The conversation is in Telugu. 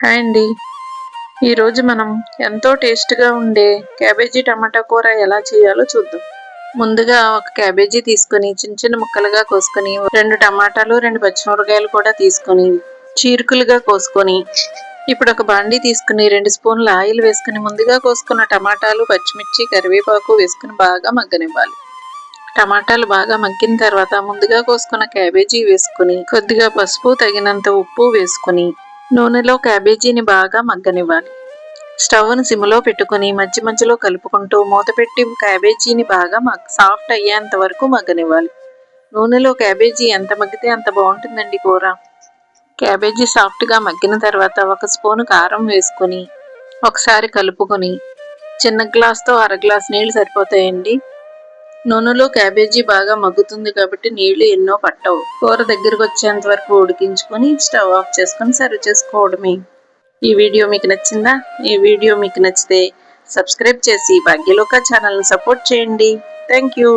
హాయ్ అండి. ఈరోజు మనం ఎంతో టేస్ట్‌గా ఉండే క్యాబేజీ టమాటా కూర ఎలా చేయాలో చూద్దాం. ముందుగా ఒక క్యాబేజీ తీసుకొని చిన్న చిన్న ముక్కలుగా కోసుకొని, 2 టమాటాలు, 2 పచ్చిమిరపకాయలు కూడా తీసుకొని చీరుకులుగా కోసుకొని, ఇప్పుడు ఒక బాండీ తీసుకొని 2 స్పూన్ల ఆయిల్ వేసుకొని ముందుగా కోసుకున్న టమాటాలు, పచ్చిమిర్చి, కరివేపాకు వేసుకొని బాగా మగ్గనివ్వాలి. టమాటాలు బాగా మగ్గిన తర్వాత ముందుగా కోసుకున్న క్యాబేజీ వేసుకొని, కొద్దిగా పసుపు, తగినంత ఉప్పు వేసుకొని నూనెలో క్యాబేజీని బాగా మగ్గనివ్వాలి. స్టవ్‌ను సిమ్‌లో పెట్టుకొని మధ్య మధ్యలో కలుపుకుంటూ మూత పెట్టి క్యాబేజీని బాగా సాఫ్ట్ అయ్యేంత వరకు మగ్గనివ్వాలి. నూనెలో క్యాబేజీ ఎంత మగ్గితే అంత బాగుంటుందండి కూర. క్యాబేజీ సాఫ్ట్‌గా మగ్గిన తర్వాత ఒక స్పూను కారం వేసుకొని ఒకసారి కలుపుకొని చిన్న గ్లాస్‌తో అర గ్లాస్ నీళ్లు సరిపోతాయండి. నూనెలో క్యాబేజీ బాగా మగ్గుతుంది కాబట్టి నీళ్లు ఎన్నో పట్టవు. కూర దగ్గరకు వచ్చేంత వరకు ఉడికించుకొని స్టవ్ ఆఫ్ చేసుకొని సర్వ్ చేసుకోవడమే. ఈ వీడియో మీకు నచ్చిందా? ఈ వీడియో మీకు నచ్చితే సబ్స్క్రైబ్ చేసి భాగ్యలోక ఛానల్ని సపోర్ట్ చేయండి. Thank you.